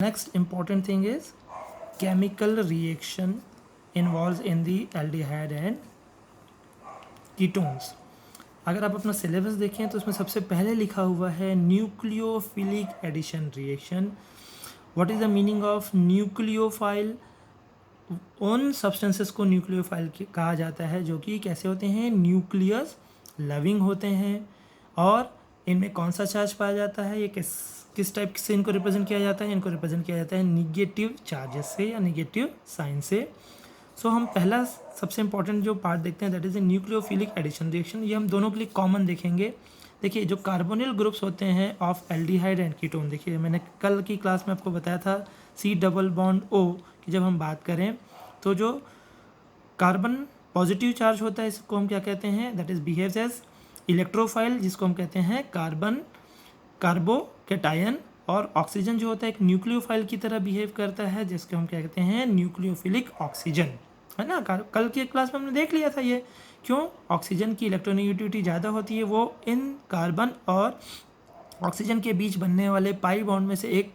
Next important thing is chemical reaction involves in the aldehyde and ketones. अगर आप अपना syllabus देखें तो उसमें सबसे पहले लिखा हुआ है nucleophilic addition reaction. What is the meaning of nucleophile? उन सब्सटेंसेस को न्यूक्लियोफाइल कहा जाता है जो कि कैसे होते हैं, न्यूक्लियस लविंग होते हैं. और इनमें कौन सा चार्ज पाया जाता है, ये किस टाइप से इनको रिप्रेजेंट किया जाता है? इनको रिप्रेजेंट किया जाता है निगेटिव चार्जेस से या निगेटिव साइन से. सो हम पहला सबसे इंपॉर्टेंट जो पार्ट देखते हैं that is a nucleophilic addition reaction. ये हम दोनों के लिए कॉमन देखेंगे. देखिए जो कार्बोनिल ग्रुप्स होते हैं ऑफ एल्डिहाइड एंड कीटोन, देखिए मैंने कल की क्लास में आपको बताया था C डबल बॉन्ड O की जब हम बात करें तो जो कार्बन पॉजिटिव चार्ज होता है इसको हम क्या कहते हैं, that is behaves as electrophile, जिसको हम कहते हैं कार्बोकेटायन. और ऑक्सीजन जो होता है एक न्यूक्लियोफाइल की तरह बिहेव करता है जिसको हम क्या कहते हैं, न्यूक्लियोफिलिक ऑक्सीजन, है ना. कल की क्लास में हमने देख लिया था ये. क्यों? ऑक्सीजन की इलेक्ट्रोनेगेटिविटी ज़्यादा होती है, वो इन कार्बन और ऑक्सीजन के बीच बनने वाले पाई बॉन्ड में से एक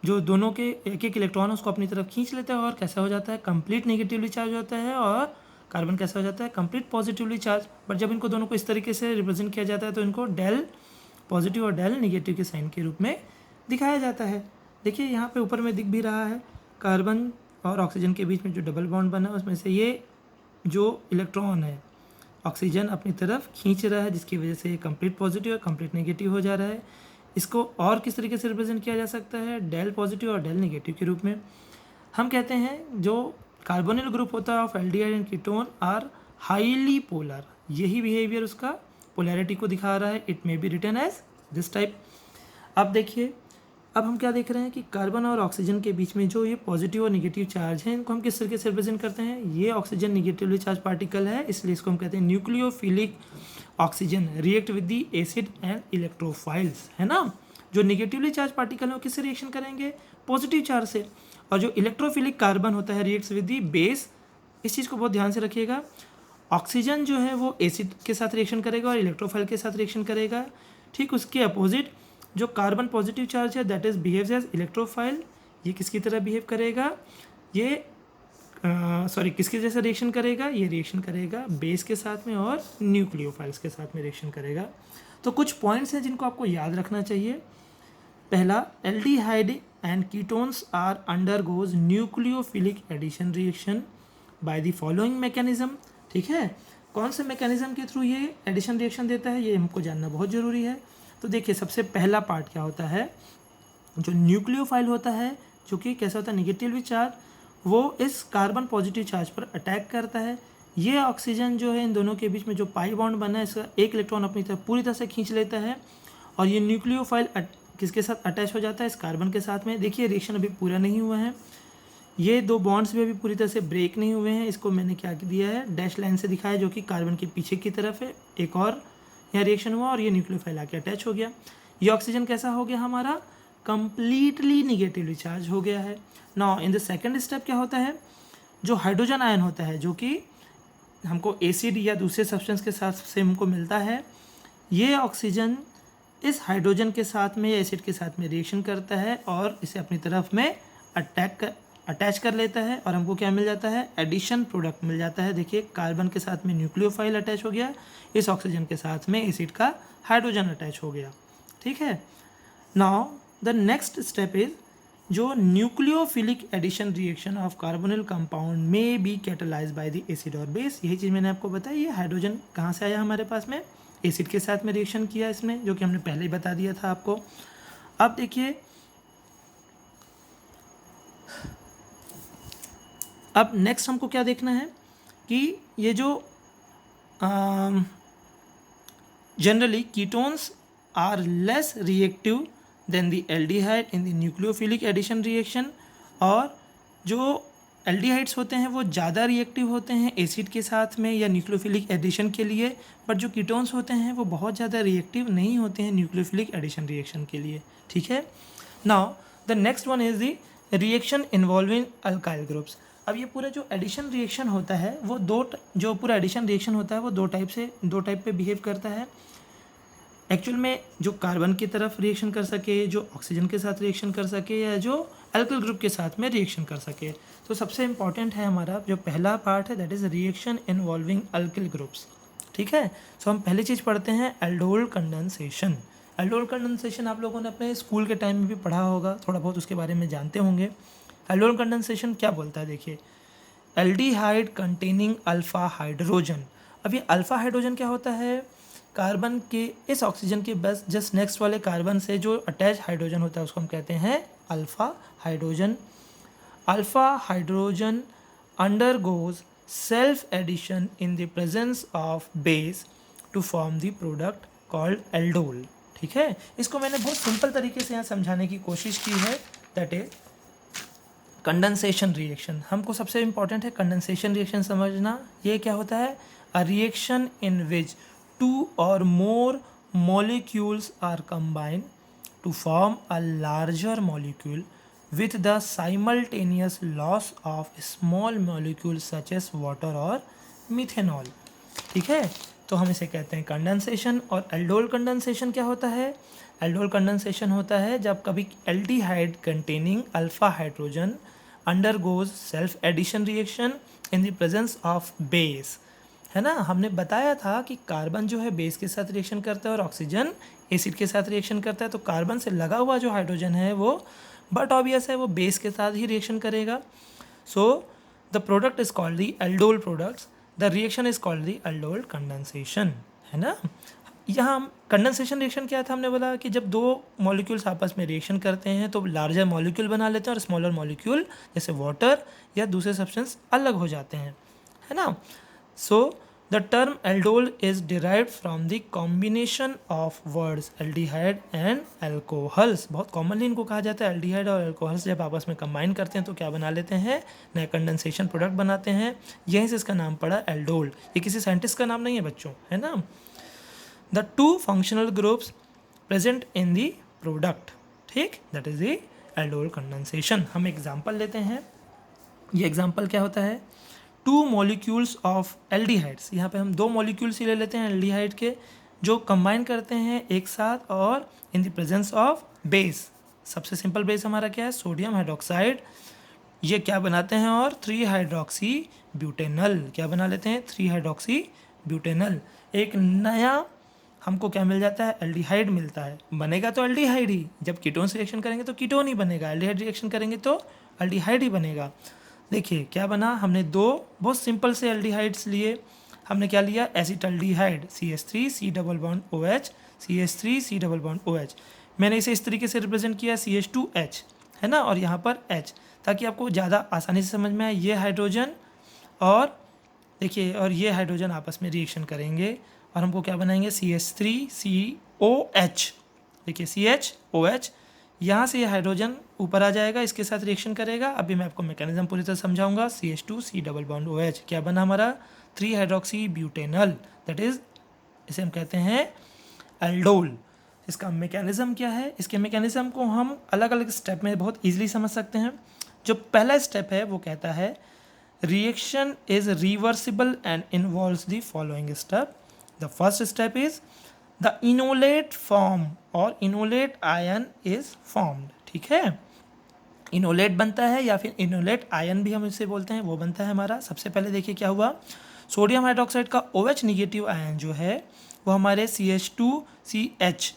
जो दोनों के एक एक इलेक्ट्रॉन उसको अपनी तरफ खींच लेता है और कैसा हो जाता है, कंप्लीट नेगेटिवली चार्ज होता है. और कार्बन कैसा हो जाता है, कंप्लीट पॉजिटिवली चार्ज. बट जब इनको दोनों को इस तरीके से रिप्रेजेंट किया जाता है तो इनको डेल पॉजिटिव और डेल नेगेटिव के साइन के रूप में दिखाया जाता है. देखिए यहाँ पे ऊपर में दिख भी रहा है कार्बन और ऑक्सीजन के बीच में जो डबल बॉन्ड बना है उसमें से ये जो इलेक्ट्रॉन है ऑक्सीजन अपनी तरफ खींच रहा है, जिसकी वजह से ये कंप्लीट पॉजिटिव और कंप्लीट नेगेटिव हो जा रहा है. इसको और किस तरीके से रिप्रेजेंट किया जा सकता है, डेल पॉजिटिव और डेल नेगेटिव के रूप में. हम कहते हैं जो कार्बोनिल ग्रुप होता है of aldehyde and ketone are highly polar. यही बिहेवियर उसका पोलैरिटी को दिखा रहा है. It may be written as this type. अब देखिए, अब हम क्या देख रहे हैं कि कार्बन और ऑक्सीजन के बीच में जो ये पॉजिटिव और नेगेटिव चार्ज हैं इनको हम किस तरीके से रिप्रेजेंट करते हैं. ये ऑक्सीजन नेगेटिवली चार्ज पार्टिकल है, इसलिए इसको हम कहते हैं nucleophilic oxygen react with the acid and electrophiles, है ना. जो नेगेटिवली चार्ज पार्टिकल है वो किससे रिएक्शन करेंगे, पॉजिटिव चार्ज से. और जो इलेक्ट्रोफिलिक कार्बन होता है रिएक्ट्स विद द बेस. इस चीज़ को बहुत ध्यान से रखिएगा. ऑक्सीजन जो है वो एसिड के साथ रिएक्शन करेगा और इलेक्ट्रोफाइल के साथ रिएक्शन करेगा. ठीक उसके अपोजिट जो कार्बन पॉजिटिव चार्ज है that is behaves as electrophile. ये किसकी तरह बिहेव करेगा, ये किसके जैसा रिएक्शन करेगा, ये रिएक्शन करेगा बेस के साथ में और न्यूक्लियोफाइल्स के साथ में रिएक्शन करेगा. तो कुछ पॉइंट्स हैं जिनको आपको याद रखना चाहिए. पहला, aldehyde and ketones are undergoes nucleophilic addition reaction by the following mechanism. ठीक है, कौन से मैकेनिज्म के थ्रू ये एडिशन रिएक्शन देता है ये हमको जानना बहुत ज़रूरी है. तो देखिए सबसे पहला पार्ट क्या होता है, जो न्यूक्लियोफाइल होता है जो कि कैसा होता है, नेगेटिवली चार्ज, वो इस कार्बन पॉजिटिव चार्ज पर अटैक करता है. ये ऑक्सीजन जो है इन दोनों के बीच में जो पाई बॉन्ड बना है इसका एक इलेक्ट्रॉन अपनी तरफ पूरी तरह से खींच लेता है. और ये न्यूक्लियोफाइल किसके साथ अटैच हो जाता है, इस कार्बन के साथ में. देखिए रिएक्शन अभी पूरा नहीं हुआ है, ये दो बॉन्ड्स भी अभी पूरी तरह से ब्रेक नहीं हुए हैं. इसको मैंने क्या दिया है, डैश लाइन से दिखाया जो कि कार्बन के पीछे की तरफ है. एक और यहाँ रिएक्शन हुआ और ये न्यूक्लियोफाइल आके अटैच हो गया. ये ऑक्सीजन कैसा हो गया हमारा, कंप्लीटली निगेटिवली चार्ज हो गया है. Now in the second step क्या होता है, जो हाइड्रोजन आयन होता है जो कि हमको एसिड या दूसरे सब्सटेंस के साथ से हमको मिलता है, ये ऑक्सीजन इस हाइड्रोजन के साथ में या एसिड के साथ में रिएक्शन करता है और इसे अपनी तरफ में अटैच कर लेता है और हमको क्या मिल जाता है, एडिशन प्रोडक्ट मिल जाता है. देखिए कार्बन के साथ में न्यूक्लियोफाइल अटैच हो गया, इस ऑक्सीजन के साथ में एसिड का हाइड्रोजन अटैच हो गया. ठीक है, now the next step is जो nucleophilic addition reaction of carbonyl compound में be catalyse by the acid और बेस. यही चीज़ मैंने आपको बताई. ये हाइड्रोजन कहाँ से आया हमारे पास में, एसिड के साथ में रिएक्शन किया इसमें, जो कि हमने पहले ही बता दिया था आपको. अब देखिए, अब नेक्स्ट हमको क्या देखना है कि ये जो generally ketones are less reactive than the aldehyde in the nucleophilic addition reaction. और जो एल्डिहाइड्स होते हैं वो ज़्यादा रिएक्टिव होते हैं एसिड के साथ में या न्यूक्लियोफिलिक एडिशन के लिए, बट जो कीटोन्स होते हैं वो बहुत ज़्यादा रिएक्टिव नहीं होते हैं न्यूक्लियोफिलिक एडिशन रिएक्शन के लिए. ठीक है, now the next one is the reaction involving alkyl groups. अब ये पूरा जो एडिशन रिएक्शन होता है वो जो पूरा एडिशन रिएक्शन होता है वो दो टाइप पे बिहेव करता है. एक्चुअल में जो कार्बन की तरफ रिएक्शन कर सके, जो ऑक्सीजन के साथ रिएक्शन कर सके, या जो अल्किल ग्रुप के साथ में रिएक्शन कर सके। तो सबसे इम्पॉर्टेंट है हमारा जो पहला पार्ट है, that is reaction involving alkyl groups. ठीक है, सो हम पहली चीज़ पढ़ते हैं एल्डोल कंडेंसेशन। एल्डोल कंडेंसेशन आप लोगों ने अपने स्कूल के टाइम में भी पढ़ा होगा, थोड़ा बहुत उसके बारे में जानते होंगे। एल्डोल कंडेंसेशन क्या बोलता है, देखिए, एल्डिहाइड कंटेनिंग अल्फ़ा हाइड्रोजन। अब ये अल्फ़ा हाइड्रोजन क्या होता है, कार्बन के इस ऑक्सीजन के बस जस्ट नेक्स्ट वाले कार्बन से जो अटैच हाइड्रोजन होता है उसको हम कहते हैं alpha hydrogen. Alpha hydrogen undergoes self addition in the presence of base to form the product called aldol। ठीक है, इसको मैंने बहुत सिंपल तरीके से यहाँ समझाने की कोशिश की है, दैट इज कंडेंसेशन रिएक्शन। हमको सबसे इम्पॉर्टेंट है कंडेंसेशन रिएक्शन समझना। ये क्या होता है, a reaction in which 2 or more molecules are combined to form a larger molecule with the simultaneous loss of small molecules such as water और methanol. ठीक है, तो हम इसे कहते हैं कंडेंसेशन। और एल्डोल कंडेंसेशन क्या होता है, एल्डोल कंडेंसेशन होता है जब कभी aldehyde containing alpha hydrogen undergoes self addition reaction in the presence of base. है ना, हमने बताया था कि कार्बन जो है बेस के साथ रिएक्शन करता है और ऑक्सीजन एसिड के साथ रिएक्शन करता है। तो कार्बन से लगा हुआ जो हाइड्रोजन है वो बट ऑब्वियस है वो बेस के साथ ही रिएक्शन करेगा। So the product is called the aldol products, the reaction is called the aldol condensation. है ना, यहाँ कंडेंसेशन रिएक्शन क्या था, हमने बोला कि जब दो मॉलिक्यूल्स आपस में रिएक्शन करते हैं तो लार्जर मॉलिक्यूल बना लेते हैं और स्मॉलर मॉलिक्यूल जैसे वाटर या दूसरे सब्सटेंस अलग हो जाते हैं। है ना, सो the term aldol is derived from the combination of words aldehyde and alcohols। बहुत कॉमनली इनको कहा जाता है aldehyde और alcohols जब आपस में कंबाइन करते हैं तो क्या बना लेते हैं, नया कंडेंसेशन प्रोडक्ट बनाते हैं। यहीं से इसका नाम पड़ा एल्डोल। ये किसी साइंटिस्ट का नाम नहीं है बच्चों, है ना। The 2 functional groups present in the product, ठीक, that is the aldol condensation. हम एग्जाम्पल लेते हैं। ये एग्जाम्पल क्या होता है, 2 molecules ऑफ एल्डिहाइड्स। यहाँ पे हम 2 molecules ही ले लेते हैं एल्डिहाइड के जो कंबाइन करते हैं एक साथ और इन द प्रेजेंस ऑफ बेस। सबसे सिंपल बेस हमारा क्या है, सोडियम हाइड्रोक्साइड। ये क्या बनाते हैं और 3 हाइड्रोक्सी ब्यूटेनल। क्या बना लेते हैं, 3 हाइड्रोक्सी ब्यूटेनल। एक नया हमको क्या मिल जाता है, एल्डिहाइड मिलता है। बनेगा तो एल्डिहाइड ही, जब कीटोन से रिएक्शन करेंगे तो कीटोन ही बनेगा, एल्डिहाइड रिएक्शन करेंगे तो एल्डिहाइड ही बनेगा। देखिए क्या बना, हमने 2 बहुत सिंपल से एल्डिहाइड्स लिए। हमने क्या लिया, acetaldehyde CH3 C double bond OH CH3 C double bond OH। मैंने इसे इस तरीके से रिप्रेजेंट किया CH2H, है ना, और यहाँ पर H, ताकि आपको ज़्यादा आसानी से समझ में आए। ये हाइड्रोजन और देखिए और ये हाइड्रोजन आपस में रिएक्शन करेंगे और हमको क्या बनाएंगे, CH3COH। देखिए CHOH, यहाँ से ये हाइड्रोजन ऊपर आ जाएगा, इसके साथ रिएक्शन करेगा। अभी मैं आपको मैकेनिज्म पूरी तरह समझाऊंगा। CH2 C double bond OH क्या बना हमारा, 3 हाइड्रोक्सी ब्यूटेनल, दैट इज इसे हम कहते हैं एल्डोल। इसका मैकेनिज्म क्या है, इसके मैकेनिज्म को हम अलग अलग स्टेप में बहुत ईजिली समझ सकते हैं। जो पहला स्टेप है वो कहता है reaction is reversible and involves the following step. The first step is the enolate form और इनोलेट आयन इज फॉर्म्ड। ठीक है, इनोलेट बनता है या फिर इनोलेट आयन भी हम इसे बोलते हैं, वो बनता है हमारा। सबसे पहले देखिए क्या हुआ, सोडियम हाइड्रोक्साइड का OH निगेटिव आयन जो है वो हमारे CH2CH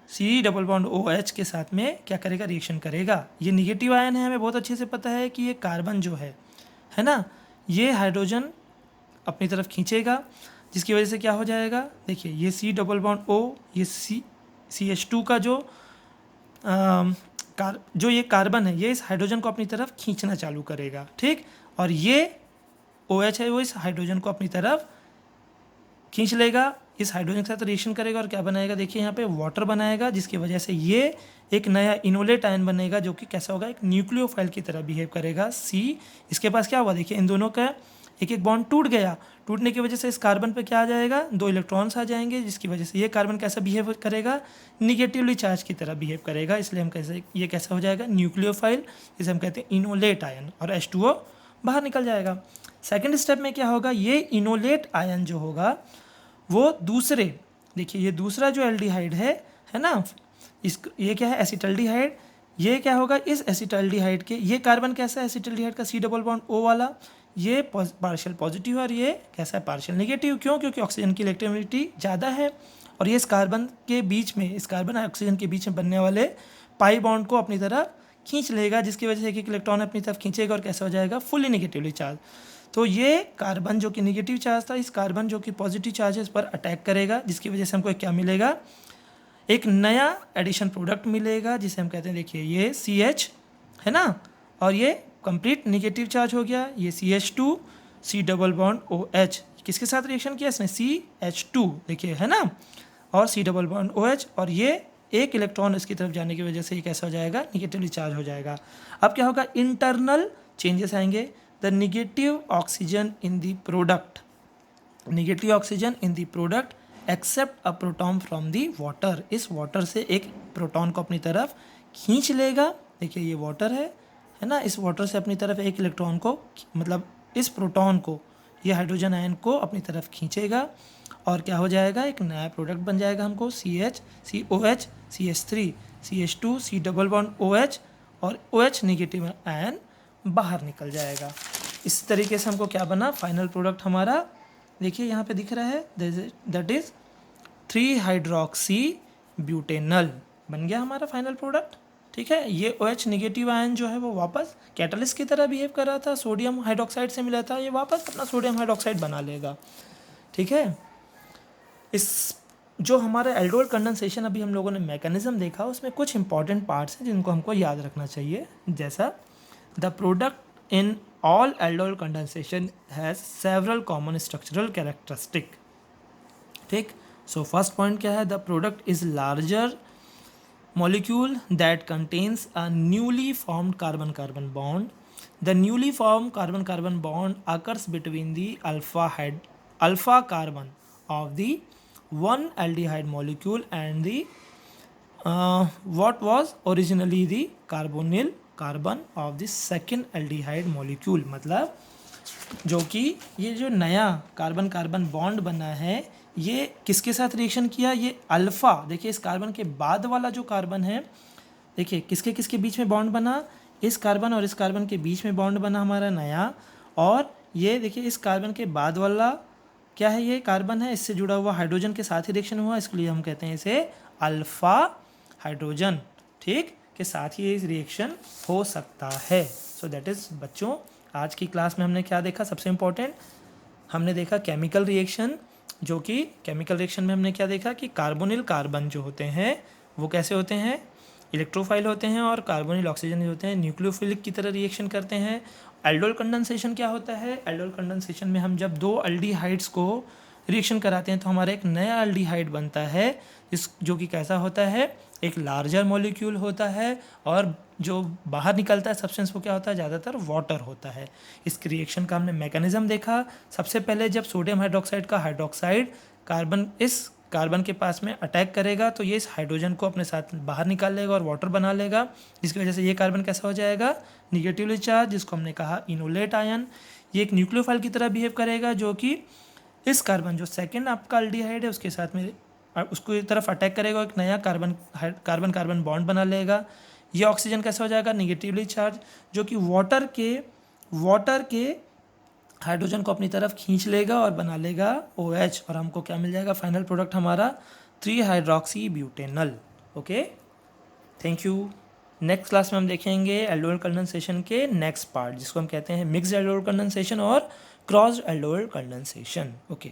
C double bond OH के साथ में क्या करेगा, रिएक्शन करेगा। ये निगेटिव आयन है, हमें बहुत अच्छे से पता है कि ये कार्बन जो है ना, ये हाइड्रोजन अपनी तरफ खींचेगा, जिसकी वजह से क्या हो जाएगा, देखिए ये C डबल बॉन्ड O, ये CH2 का जो ये कार्बन है ये इस हाइड्रोजन को अपनी तरफ खींचना चालू करेगा। ठीक, और ये OH है वो इस हाइड्रोजन को अपनी तरफ खींच लेगा, इस हाइड्रोजन के साथ रिएक्शन करेगा और क्या बनाएगा, देखिए यहाँ पे वाटर बनाएगा, जिसकी वजह से ये एक नया इनोलेट आयन बनेगा जो कि कैसा होगा, एक न्यूक्लियोफाइल की तरह बिहेव करेगा। C, इसके पास क्या हुआ, देखिए इन दोनों का एक बॉन्ड टूट गया। टूटने की वजह से इस कार्बन पे क्या आ जाएगा, 2 इलेक्ट्रॉन्स आ जाएंगे, जिसकी वजह से ये कार्बन कैसा बिहेव करेगा, निगेटिवली चार्ज की तरह बिहेव करेगा। इसलिए हम कैसे, ये कैसा हो जाएगा, न्यूक्लियोफाइल, इसे हम कहते हैं इनोलेट आयन, और H2O बाहर निकल जाएगा। सेकेंड स्टेप में क्या होगा, ये इनोलेट आयन जो होगा वो देखिए ये दूसरा जो एल्डिहाइड है ना, ये क्या है, एसिटल्डिहाइड, ये क्या होगा, इस एसिटाल्डिहाइड के, ये कार्बन कैसा है एसिटाल्डिहाइड का, सी डबल बॉन्ड ओ वाला, ये पार्शियल पॉजिटिव और ये कैसा है पार्शियल नेगेटिव। क्यों? क्योंकि ऑक्सीजन की इलेक्ट्रोनेगेटिविटी ज़्यादा है और ये इस कार्बन के बीच में, इस कार्बन और ऑक्सीजन के बीच में बनने वाले पाई बॉन्ड को अपनी तरफ खींच लेगा, जिसकी वजह से एक इलेक्ट्रॉन अपनी तरफ खींचेगा और कैसा हो जाएगा, फुली नेगेटिवली चार्ज। तो ये कार्बन जो कि नेगेटिव चार्ज था, इस कार्बन जो कि पॉजिटिव चार्ज है इस पर अटैक करेगा, जिसकी वजह से हमको क्या मिलेगा, एक नया एडिशन प्रोडक्ट मिलेगा जिसे हम कहते हैं, देखिए ये CH है ना, और ये कंप्लीट नेगेटिव चार्ज हो गया, ये CH2 C double bond OH, किसके साथ रिएक्शन किया इसने, CH2 देखिए है ना, और C डबल बॉन्ड OH, और ये एक इलेक्ट्रॉन इसकी तरफ जाने की वजह से ये कैसा हो जाएगा, निगेटिवली चार्ज हो जाएगा। अब क्या होगा, इंटरनल चेंजेस आएंगे, the negative oxygen in the product, negative oxygen in the product accept a proton from the water, इस वाटर से एक प्रोटॉन को अपनी तरफ खींच लेगा, देखिए ये वाटर है ना, इस वाटर से अपनी तरफ एक इलेक्ट्रॉन को, मतलब इस प्रोटॉन को, ये हाइड्रोजन आयन को अपनी तरफ खींचेगा और क्या हो जाएगा, एक नया प्रोडक्ट बन जाएगा हमको, CH COH CH3 CH2 C double bond OH, और OH नेगेटिव आयन बाहर निकल जाएगा। इस तरीके से हमको क्या बना, फाइनल प्रोडक्ट हमारा देखिए यहाँ पे दिख रहा है, दैट इज 3 हाइड्रोक्सी ब्यूटेनल बन गया हमारा फाइनल प्रोडक्ट। ठीक है, ये OH नेगेटिव आयन जो है वो वापस कैटलिस्ट की तरह बिहेव कर रहा था, सोडियम हाइड्रोक्साइड से मिला था, ये वापस अपना सोडियम हाइड्रोक्साइड बना लेगा। ठीक है, इस जो हमारा एल्डोल कंडेंसेशन अभी हम लोगों ने मैकेनिज्म देखा, उसमें कुछ इंपॉर्टेंट पार्ट्स हैं जिनको हमको याद रखना चाहिए, जैसा the product in all aldol condensation has several common structural characteristic। ठीक, so first point क्या है, the product is larger molecule that contains a newly formed carbon-carbon bond। The newly formed carbon-carbon bond occurs between the alpha carbon of the one aldehyde molecule and the what was originally the carbonyl carbon of the second aldehyde molecule, मतलब जो कि ये जो नया carbon carbon bond बना है ये किसके साथ रिएक्शन किया, ये अल्फ़ा, देखिए इस कार्बन के बाद वाला जो कार्बन है, देखिए किसके किसके बीच में बॉन्ड बना, इस कार्बन और इस कार्बन के बीच में बॉन्ड बना हमारा नया, और ये देखिए इस कार्बन के बाद वाला क्या है, ये कार्बन है, इससे जुड़ा हुआ हाइड्रोजन के साथ ही रिएक्शन हुआ, इसके लिए हम कहते हैं इसे अल्फ़ा हाइड्रोजन, ठीक, के साथ ही ये रिएक्शन हो सकता है। सो दैट इज़ बच्चों, आज की क्लास में हमने क्या देखा, सबसे इम्पोर्टेंट हमने देखा केमिकल रिएक्शन, जो कि केमिकल रिएक्शन में हमने क्या देखा कि कार्बोनिल कार्बन जो होते हैं वो कैसे होते हैं, इलेक्ट्रोफाइल होते हैं, और कार्बोनिल ऑक्सीजन जो होते हैं न्यूक्लियोफिलिक की तरह रिएक्शन करते हैं। एल्डोल कंडेंसेशन क्या होता है, एल्डोल कंडेंसेशन में हम जब दो अल्डिहाइड्स को रिएक्शन कराते हैं तो हमारा एक नया अल्डिहाइड बनता है, इस जो कि कैसा होता है, एक लार्जर मॉलिक्यूल होता है, और जो बाहर निकलता है सब्सटेंस वो क्या होता है, ज़्यादातर वाटर होता है। इस रिएक्शन का हमने मैकेनिज्म देखा। सबसे पहले जब सोडियम हाइड्रोक्साइड का हाइड्रोक्साइड कार्बन इस कार्बन के पास में अटैक करेगा तो ये इस हाइड्रोजन को अपने साथ बाहर निकाल लेगा और वाटर बना लेगा, जिसकी वजह से ये कार्बन कैसा हो जाएगा, निगेटिवली चार्ज, जिसको हमने कहा इनोलेट आयन। ये एक न्यूक्लियोफाइल की तरह बिहेव करेगा, जो कि इस कार्बन जो सेकेंड आपका अल्डिहाइड है उसके साथ में उसको एक तरफ अटैक करेगा, एक नया कार्बन कार्बन बॉन्ड बना लेगा। ये ऑक्सीजन कैसा हो जाएगा, निगेटिवली चार्ज, जो कि वाटर के हाइड्रोजन को अपनी तरफ खींच लेगा और बना लेगा OH, और हमको क्या मिल जाएगा, फाइनल प्रोडक्ट हमारा 3 hydroxy butanal. Okay, thank you. Next class में हम देखेंगे एल्डोल कंडेंसेशन के नेक्स्ट पार्ट, जिसको हम कहते हैं मिक्स्ड एल्डोल कंडेंसेशन और क्रॉस्ड एल्डोल कंडेंसेशन। ओके।